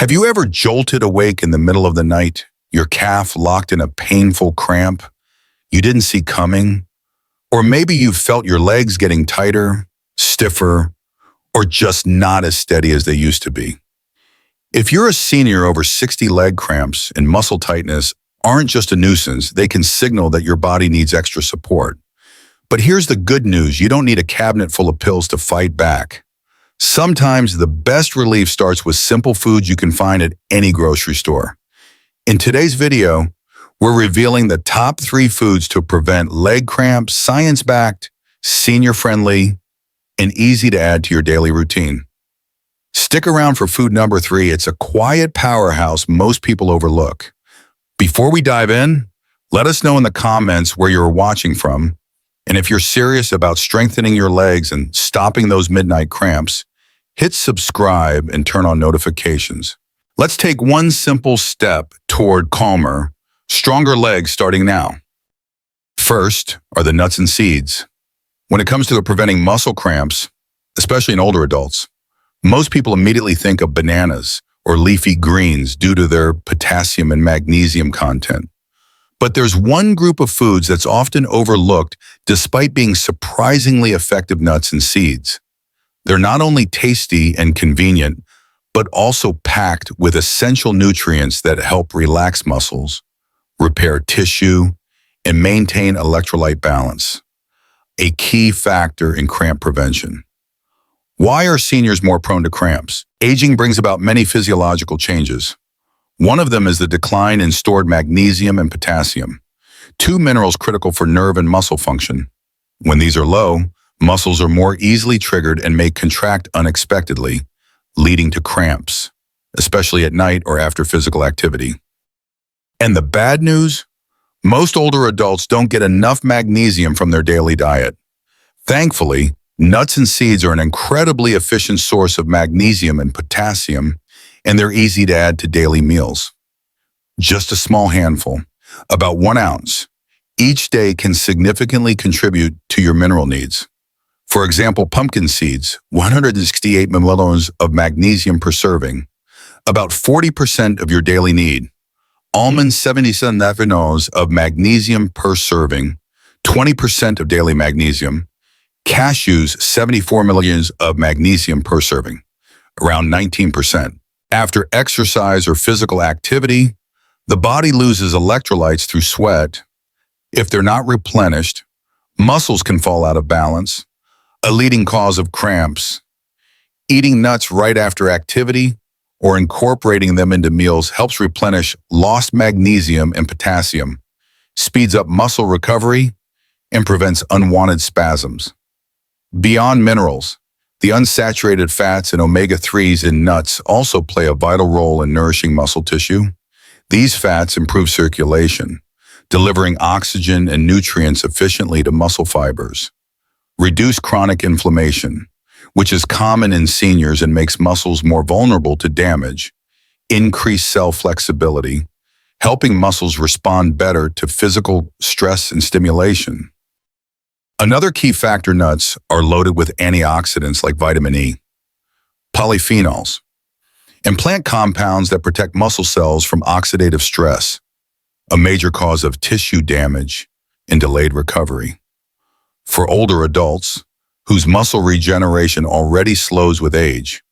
Have you ever jolted awake in the middle of the night, your calf locked in a painful cramp you didn't see coming? Or maybe you felt your legs getting tighter, stiffer, or just not as steady as they used to be. If you're a senior, over 60 leg cramps and muscle tightness aren't just a nuisance, they can signal that your body needs extra support. But here's the good news: you don't need a cabinet full of pills to fight back. Sometimes the best relief starts with simple foods you can find at any grocery store. In today's video, we're revealing the top 3 foods to prevent leg cramps, science-backed, senior-friendly, and easy to add to your daily routine. Stick around for food number 3. It's a quiet powerhouse most people overlook. Before we dive in, let us know in the comments where you're watching from, and if you're serious about strengthening your legs and stopping those midnight cramps, hit subscribe and turn on notifications. Let's take one simple step toward calmer, stronger legs starting now. First are the nuts and seeds. When it comes to preventing muscle cramps, especially in older adults, most people immediately think of bananas or leafy greens due to their potassium and magnesium content. But there's one group of foods that's often overlooked despite being surprisingly effective: nuts and seeds. They're not only tasty and convenient, but also packed with essential nutrients that help relax muscles, repair tissue, and maintain electrolyte balance, a key factor in cramp prevention. Why are seniors more prone to cramps? Aging brings about many physiological changes. One of them is the decline in stored magnesium and potassium, 2 minerals critical for nerve and muscle function. When these are low, muscles are more easily triggered and may contract unexpectedly, leading to cramps, especially at night or after physical activity. And the bad news? Most older adults don't get enough magnesium from their daily diet. Thankfully, nuts and seeds are an incredibly efficient source of magnesium and potassium, and they're easy to add to daily meals. Just a small handful, about 1 ounce, each day can significantly contribute to your mineral needs. For example, pumpkin seeds, 168 milliliters of magnesium per serving, about 40% of your daily need. Almonds, 77 milliliters of magnesium per serving, 20% of daily magnesium. Cashews, 74 milliliters of magnesium per serving, around 19%. After exercise or physical activity, the body loses electrolytes through sweat. If they're not replenished, muscles can fall out of balance, a leading cause of cramps. Eating nuts right after activity or incorporating them into meals helps replenish lost magnesium and potassium, speeds up muscle recovery, and prevents unwanted spasms. Beyond minerals, the unsaturated fats and omega-3s in nuts also play a vital role in nourishing muscle tissue. These fats improve circulation, delivering oxygen and nutrients efficiently to muscle fibers, reduce chronic inflammation, which is common in seniors and makes muscles more vulnerable to damage, increase cell flexibility, helping muscles respond better to physical stress and stimulation. Another key factor: nuts are loaded with antioxidants like vitamin E, polyphenols, and plant compounds that protect muscle cells from oxidative stress, a major cause of tissue damage and delayed recovery. For older adults, whose muscle regeneration already slows with age,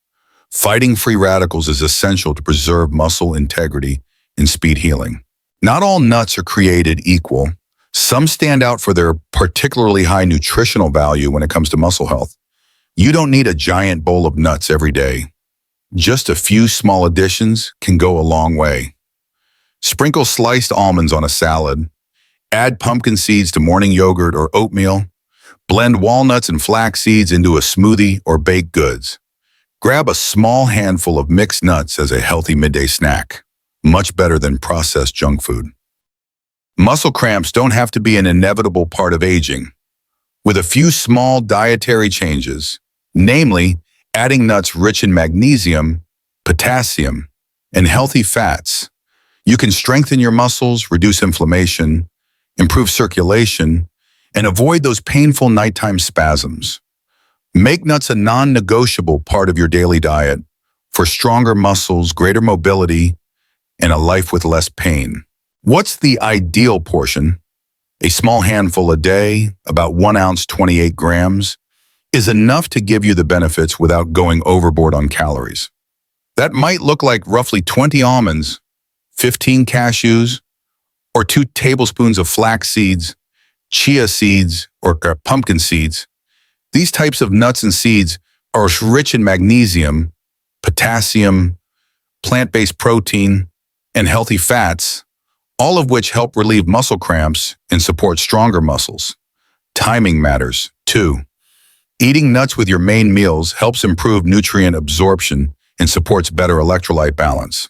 fighting free radicals is essential to preserve muscle integrity and speed healing. Not all nuts are created equal. Some stand out for their particularly high nutritional value when it comes to muscle health. You don't need a giant bowl of nuts every day. Just a few small additions can go a long way. Sprinkle sliced almonds on a salad. Add pumpkin seeds to morning yogurt or oatmeal. Blend walnuts and flax seeds into a smoothie or baked goods. Grab a small handful of mixed nuts as a healthy midday snack. Much better than processed junk food. Muscle cramps don't have to be an inevitable part of aging. With a few small dietary changes, namely adding nuts rich in magnesium, potassium, and healthy fats, you can strengthen your muscles, reduce inflammation, improve circulation, and avoid those painful nighttime spasms. Make nuts a non-negotiable part of your daily diet, for stronger muscles, greater mobility, and a life with less pain. What's the ideal portion? A small handful a day, about 1 ounce, 28 grams, is enough to give you the benefits without going overboard on calories. That might look like roughly 20 almonds, 15 cashews, or 2 tablespoons of flax seeds, chia seeds, or pumpkin seeds. These types of nuts and seeds are rich in magnesium, potassium, plant-based protein, and healthy fats, all of which help relieve muscle cramps and support stronger muscles. Timing matters, too. Eating nuts with your main meals helps improve nutrient absorption and supports better electrolyte balance.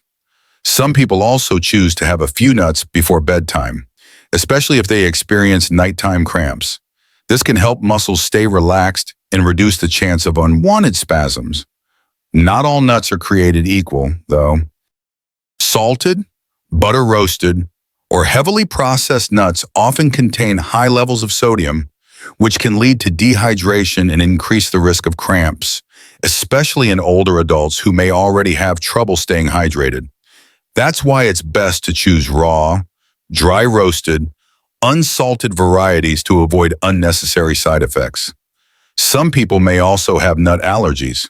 Some people also choose to have a few nuts before bedtime, especially if they experience nighttime cramps. This can help muscles stay relaxed and reduce the chance of unwanted spasms. Not all nuts are created equal, though. Salted, butter roasted, or heavily processed nuts often contain high levels of sodium, which can lead to dehydration and increase the risk of cramps, especially in older adults who may already have trouble staying hydrated. That's why it's best to choose raw, dry roasted, unsalted varieties to avoid unnecessary side effects. Some people may also have nut allergies,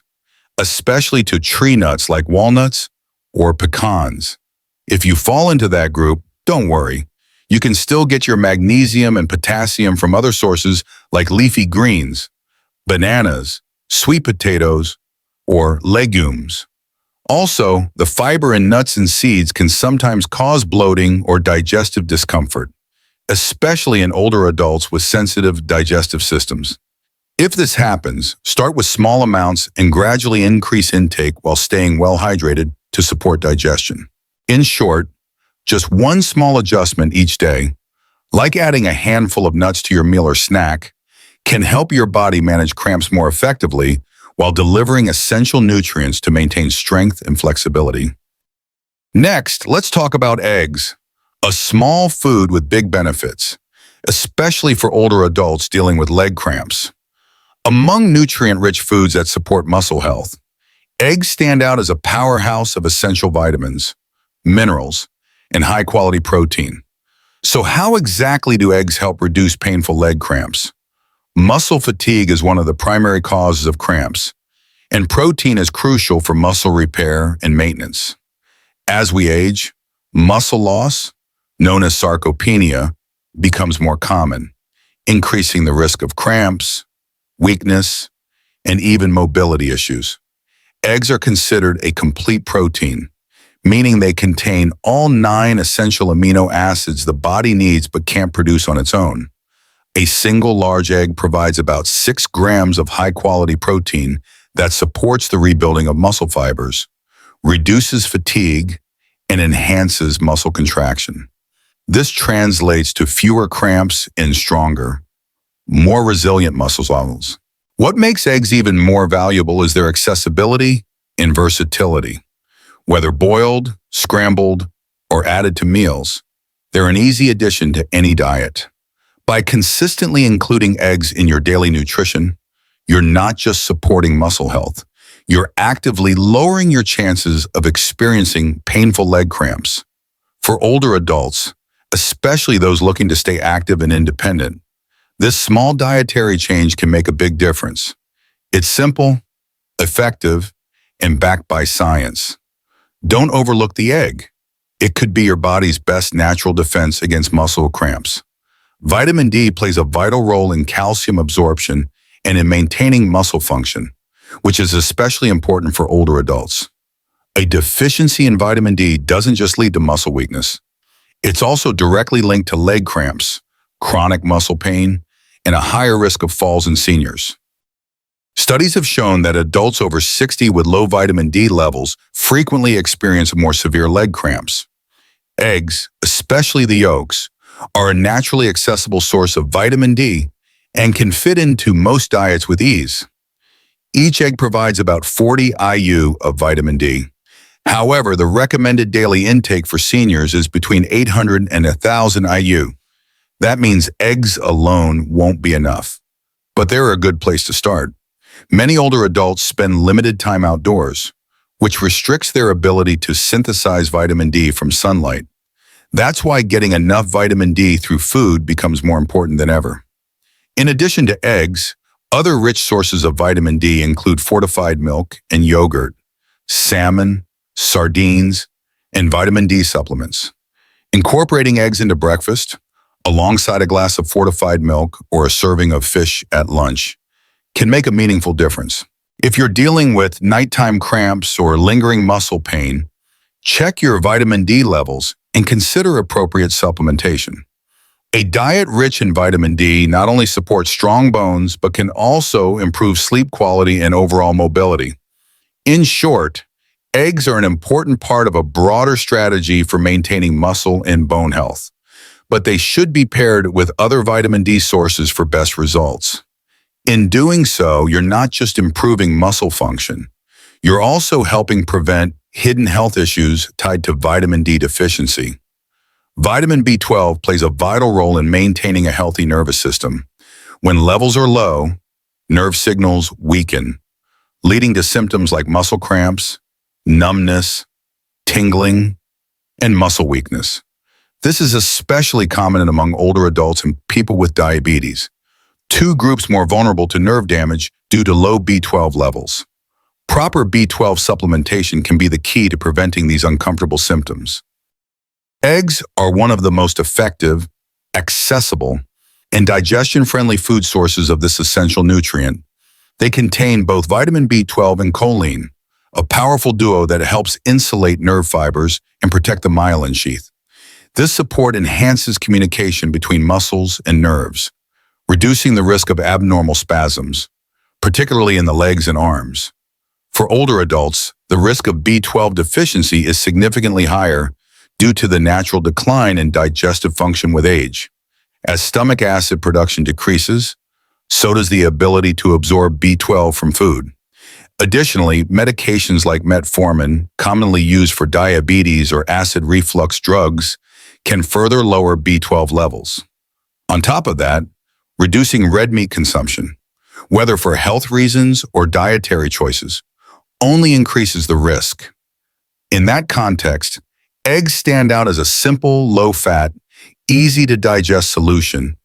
especially to tree nuts like walnuts or pecans. If you fall into that group, don't worry. You can still get your magnesium and potassium from other sources like leafy greens, bananas, sweet potatoes, or legumes. Also, the fiber in nuts and seeds can sometimes cause bloating or digestive discomfort, especially in older adults with sensitive digestive systems. If this happens, start with small amounts and gradually increase intake while staying well hydrated to support digestion. In short, just one small adjustment each day, like adding a handful of nuts to your meal or snack, can help your body manage cramps more effectively while delivering essential nutrients to maintain strength and flexibility. Next, let's talk about eggs, a small food with big benefits, especially for older adults dealing with leg cramps. Among nutrient-rich foods that support muscle health, eggs stand out as a powerhouse of essential vitamins, minerals, and high-quality protein. So how exactly do eggs help reduce painful leg cramps? Muscle fatigue is one of the primary causes of cramps, and protein is crucial for muscle repair and maintenance. As we age, muscle loss, known as sarcopenia, becomes more common, increasing the risk of cramps, weakness, and even mobility issues. Eggs are considered a complete protein, meaning they contain all 9 essential amino acids the body needs but can't produce on its own. A single large egg provides about 6 grams of high-quality protein that supports the rebuilding of muscle fibers, reduces fatigue, and enhances muscle contraction. This translates to fewer cramps and stronger, more resilient muscle cells. What makes eggs even more valuable is their accessibility and versatility. Whether boiled, scrambled, or added to meals, they're an easy addition to any diet. By consistently including eggs in your daily nutrition, you're not just supporting muscle health, you're actively lowering your chances of experiencing painful leg cramps. For older adults, especially those looking to stay active and independent, this small dietary change can make a big difference. It's simple, effective, and backed by science. Don't overlook the egg. It could be your body's best natural defense against muscle cramps. Vitamin D plays a vital role in calcium absorption and in maintaining muscle function, which is especially important for older adults. A deficiency in vitamin D doesn't just lead to muscle weakness. It's also directly linked to leg cramps, chronic muscle pain, and a higher risk of falls in seniors. Studies have shown that adults over 60 with low vitamin D levels frequently experience more severe leg cramps. Eggs, especially the yolks, are a naturally accessible source of vitamin D and can fit into most diets with ease. Each egg provides about 40 IU of vitamin D. However, the recommended daily intake for seniors is between 800 and 1,000 IU. That means eggs alone won't be enough, but they're a good place to start. Many older adults spend limited time outdoors, which restricts their ability to synthesize vitamin D from sunlight. That's why getting enough vitamin D through food becomes more important than ever. In addition to eggs, other rich sources of vitamin D include fortified milk and yogurt, salmon, sardines, and vitamin D supplements. Incorporating eggs into breakfast, alongside a glass of fortified milk or a serving of fish at lunch, can make a meaningful difference. If you're dealing with nighttime cramps or lingering muscle pain, check your vitamin D levels and consider appropriate supplementation. A diet rich in vitamin D not only supports strong bones, but can also improve sleep quality and overall mobility. In short, eggs are an important part of a broader strategy for maintaining muscle and bone health, but they should be paired with other vitamin D sources for best results. In doing so, you're not just improving muscle function, you're also helping prevent hidden health issues tied to vitamin D deficiency. Vitamin B12 plays a vital role in maintaining a healthy nervous system. When levels are low, nerve signals weaken, leading to symptoms like muscle cramps, numbness, tingling, and muscle weakness. This is especially common among older adults and people with diabetes, two groups more vulnerable to nerve damage due to low B12 levels. Proper B12 supplementation can be the key to preventing these uncomfortable symptoms. Eggs are one of the most effective, accessible, and digestion-friendly food sources of this essential nutrient. They contain both vitamin B12 and choline, a powerful duo that helps insulate nerve fibers and protect the myelin sheath. This support enhances communication between muscles and nerves, reducing the risk of abnormal spasms, particularly in the legs and arms. For older adults, the risk of B12 deficiency is significantly higher due to the natural decline in digestive function with age. As stomach acid production decreases, so does the ability to absorb B12 from food. Additionally, medications like metformin, commonly used for diabetes or acid reflux drugs, can further lower B12 levels. On top of that, reducing red meat consumption, whether for health reasons or dietary choices, only increases the risk. In that context, eggs stand out as a simple, low-fat, easy-to-digest solution,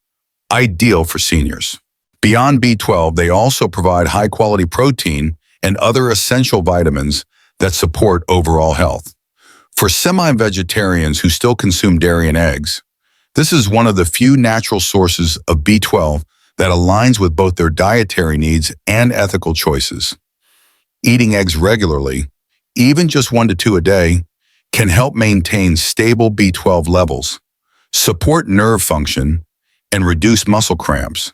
ideal for seniors. Beyond B12, they also provide high-quality protein and other essential vitamins that support overall health. For semi-vegetarians who still consume dairy and eggs, this is one of the few natural sources of B12 that aligns with both their dietary needs and ethical choices. Eating eggs regularly, even just 1 to 2 a day, can help maintain stable B12 levels, support nerve function, and reduce muscle cramps.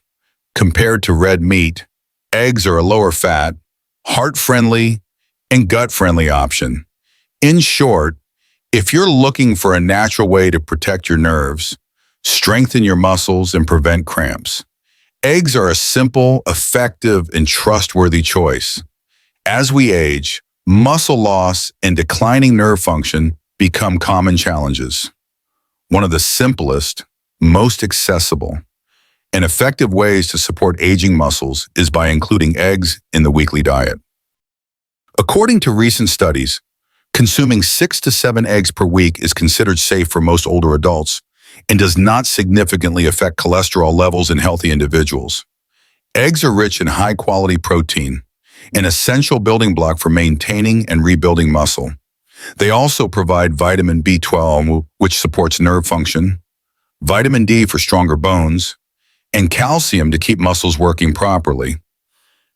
Compared to red meat, eggs are a lower fat, heart-friendly, and gut-friendly option. In short, if you're looking for a natural way to protect your nerves, strengthen your muscles, and prevent cramps, eggs are a simple, effective, and trustworthy choice. As we age, muscle loss and declining nerve function become common challenges. One of the simplest, most accessible, and effective ways to support aging muscles is by including eggs in the weekly diet. According to recent studies, consuming 6 to 7 eggs per week is considered safe for most older adults and does not significantly affect cholesterol levels in healthy individuals. Eggs are rich in high-quality protein, an essential building block for maintaining and rebuilding muscle. They also provide vitamin B12, which supports nerve function, vitamin D for stronger bones, and calcium to keep muscles working properly.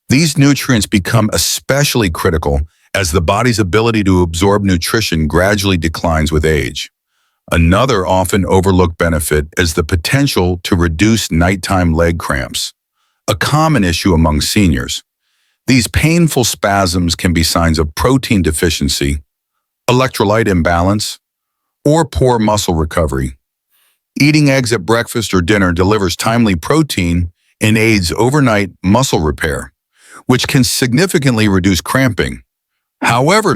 These nutrients become especially critical as the body's ability to absorb nutrition gradually declines with age. Another often overlooked benefit is the potential to reduce nighttime leg cramps, a common issue among seniors. These painful spasms can be signs of protein deficiency, electrolyte imbalance, or poor muscle recovery. Eating eggs at breakfast or dinner delivers timely protein and aids overnight muscle repair, which can significantly reduce cramping. However,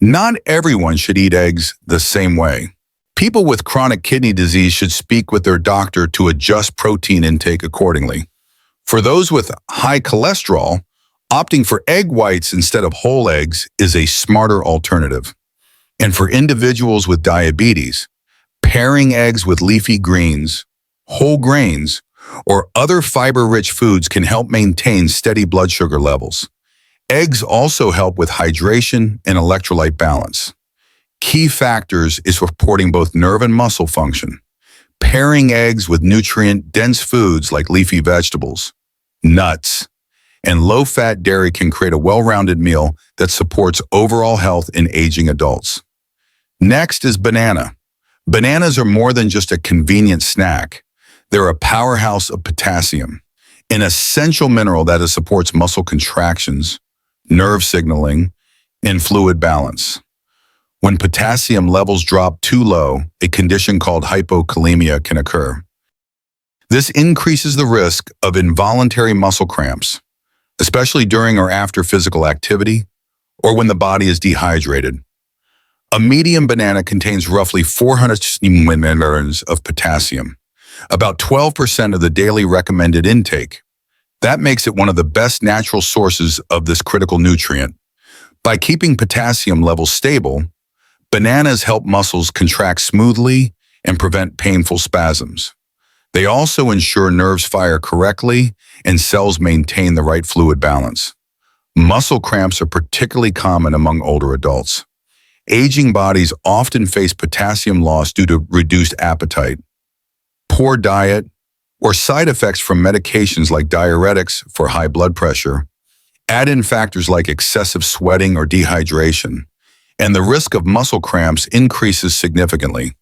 not everyone should eat eggs the same way. People with chronic kidney disease should speak with their doctor to adjust protein intake accordingly. For those with high cholesterol, Opting for egg whites instead of whole eggs is a smarter alternative. And for individuals with diabetes, pairing eggs with leafy greens, whole grains, or other fiber-rich foods can help maintain steady blood sugar levels. Eggs also help with hydration and electrolyte balance. Key factors is supporting both nerve and muscle function. Pairing eggs with nutrient-dense foods like leafy vegetables, nuts, and low-fat dairy can create a well-rounded meal that supports overall health in aging adults. Next is banana. Bananas are more than just a convenient snack. They're a powerhouse of potassium, an essential mineral that supports muscle contractions, nerve signaling, and fluid balance. When potassium levels drop too low, a condition called hypokalemia can occur. This increases the risk of involuntary muscle cramps, especially during or after physical activity or when the body is dehydrated. A medium banana contains roughly 400 milligrams of potassium, about 12% of the daily recommended intake. That makes it one of the best natural sources of this critical nutrient. By keeping potassium levels stable, bananas help muscles contract smoothly and prevent painful spasms. They also ensure nerves fire correctly and cells maintain the right fluid balance. Muscle cramps are particularly common among older adults. Aging bodies often face potassium loss due to reduced appetite, poor diet, or side effects from medications like diuretics for high blood pressure. Add in factors like excessive sweating or dehydration, and the risk of muscle cramps increases significantly.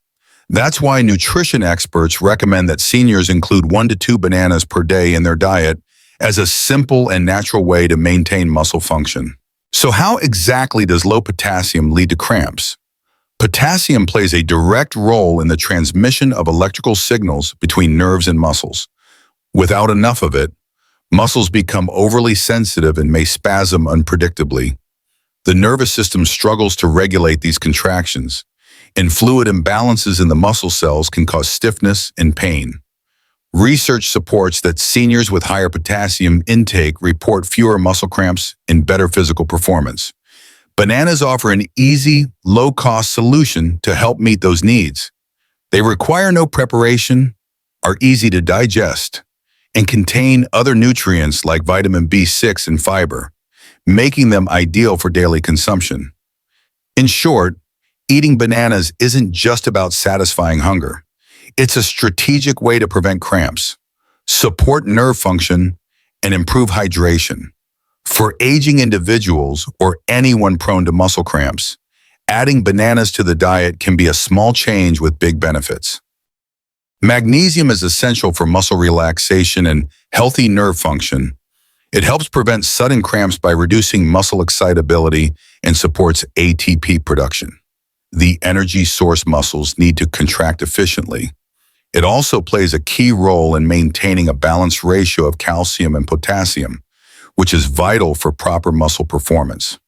That's why nutrition experts recommend that seniors include 1 to 2 bananas per day in their diet as a simple and natural way to maintain muscle function. So how exactly does low potassium lead to cramps? Potassium plays a direct role in the transmission of electrical signals between nerves and muscles. Without enough of it, muscles become overly sensitive and may spasm unpredictably. The nervous system struggles to regulate these contractions, and fluid imbalances in the muscle cells can cause stiffness and pain. Research supports that seniors with higher potassium intake report fewer muscle cramps and better physical performance. Bananas offer an easy, low-cost solution to help meet those needs. They require no preparation, are easy to digest, and contain other nutrients like vitamin B6 and fiber, making them ideal for daily consumption. In short, eating bananas isn't just about satisfying hunger. It's a strategic way to prevent cramps, support nerve function, and improve hydration. For aging individuals or anyone prone to muscle cramps, adding bananas to the diet can be a small change with big benefits. Magnesium is essential for muscle relaxation and healthy nerve function. It helps prevent sudden cramps by reducing muscle excitability and supports ATP production, the energy source muscles need to contract efficiently. It also plays a key role in maintaining a balanced ratio of calcium and potassium, which is vital for proper muscle performance.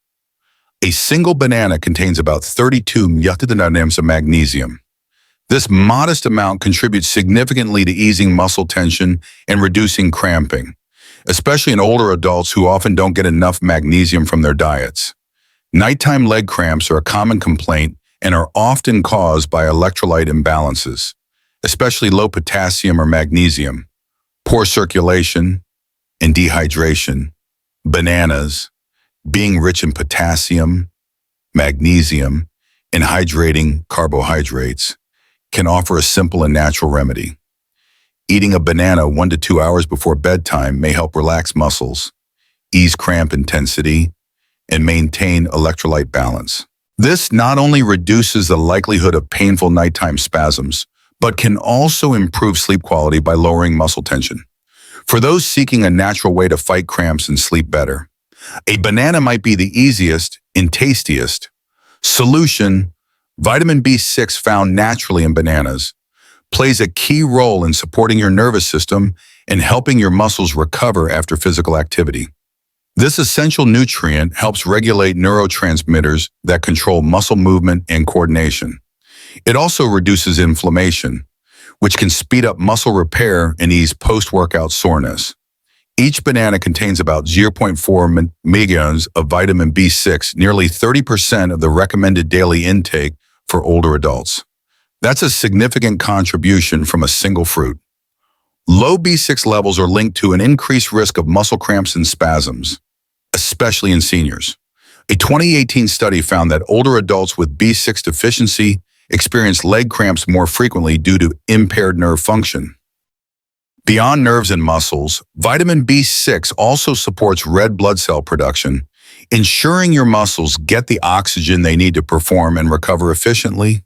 A single banana contains about 32 milligrams of magnesium. This modest amount contributes significantly to easing muscle tension and reducing cramping, especially in older adults who often don't get enough magnesium from their diets. Nighttime leg cramps are a common complaint and are often caused by electrolyte imbalances, especially low potassium or magnesium, poor circulation, and dehydration. Bananas, being rich in potassium, magnesium, and hydrating carbohydrates, can offer a simple and natural remedy. Eating a banana 1 to 2 hours before bedtime may help relax muscles, ease cramp intensity, and maintain electrolyte balance. This not only reduces the likelihood of painful nighttime spasms, but can also improve sleep quality by lowering muscle tension. For those seeking a natural way to fight cramps and sleep better, a banana might be the easiest and tastiest solution. Vitamin B6, found naturally in bananas, plays a key role in supporting your nervous system and helping your muscles recover after physical activity. This essential nutrient helps regulate neurotransmitters that control muscle movement and coordination. It also reduces inflammation, which can speed up muscle repair and ease post-workout soreness. Each banana contains about zero point 0.4 milligrams of vitamin B6, nearly 30% of the recommended daily intake for older adults. That's a significant contribution from a single fruit. Low B6 levels are linked to an increased risk of muscle cramps and spasms, especially in seniors. A 2018 study found that older adults with B6 deficiency experience leg cramps more frequently due to impaired nerve function. Beyond nerves and muscles, vitamin B6 also supports red blood cell production, ensuring your muscles get the oxygen they need to perform and recover efficiently.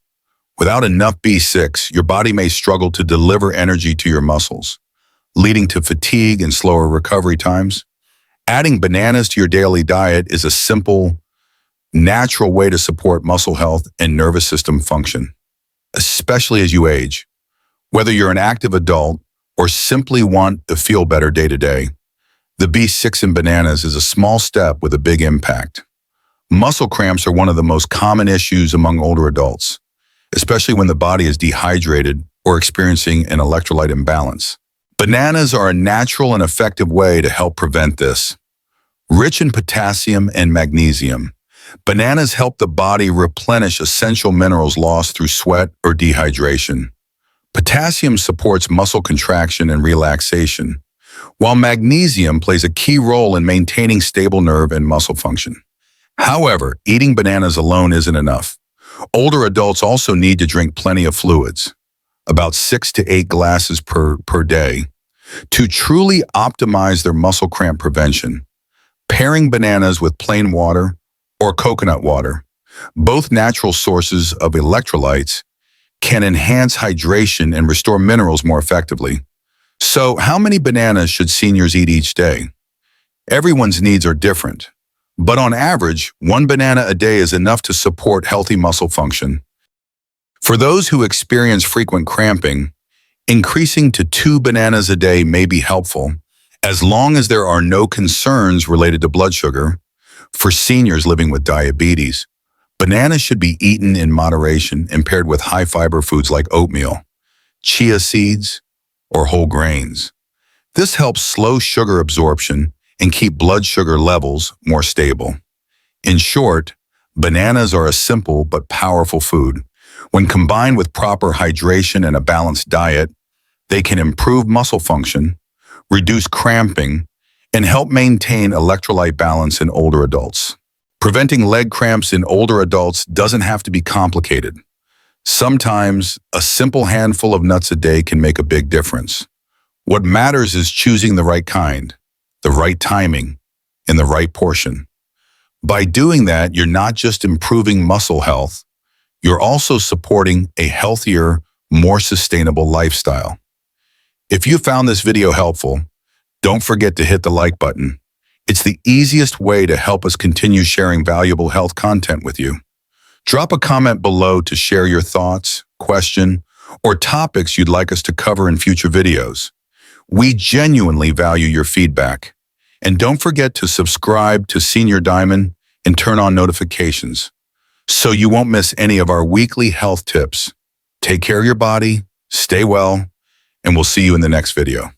Without enough B6, your body may struggle to deliver energy to your muscles, leading to fatigue and slower recovery times. Adding bananas to your daily diet is a simple, natural way to support muscle health and nervous system function, especially as you age. Whether you're an active adult or simply want to feel better day to day, the B6 in bananas is a small step with a big impact. Muscle cramps are one of the most common issues among older adults, especially when the body is dehydrated or experiencing an electrolyte imbalance. Bananas are a natural and effective way to help prevent this. Rich in potassium and magnesium, bananas help the body replenish essential minerals lost through sweat or dehydration. Potassium supports muscle contraction and relaxation, while magnesium plays a key role in maintaining stable nerve and muscle function. However, eating bananas alone isn't enough. Older adults also need to drink plenty of fluids, about 6 to 8 glasses per day, to truly optimize their muscle cramp prevention. Pairing bananas with plain water or coconut water, both natural sources of electrolytes, can enhance hydration and restore minerals more effectively. So, how many bananas should seniors eat each day? Everyone's needs are different, but on average, 1 banana a day is enough to support healthy muscle function. For those who experience frequent cramping, increasing to 2 bananas a day may be helpful, as long as there are no concerns related to blood sugar. For seniors living with diabetes, bananas should be eaten in moderation and paired with high-fiber foods like oatmeal, chia seeds, or whole grains. This helps slow sugar absorption and keep blood sugar levels more stable. In short, bananas are a simple but powerful food. When combined with proper hydration and a balanced diet, they can improve muscle function, reduce cramping, and help maintain electrolyte balance in older adults. Preventing leg cramps in older adults doesn't have to be complicated. Sometimes, a simple handful of nuts a day can make a big difference. What matters is choosing the right kind, the right timing, and the right portion. By doing that, you're not just improving muscle health, you're also supporting a healthier, more sustainable lifestyle. If you found this video helpful, don't forget to hit the like button. It's the easiest way to help us continue sharing valuable health content with you. Drop a comment below to share your thoughts, question, or topics you'd like us to cover in future videos. We genuinely value your feedback. And don't forget to subscribe to Senior Diamond and turn on notifications so you won't miss any of our weekly health tips. Take care of your body, stay well, and we'll see you in the next video.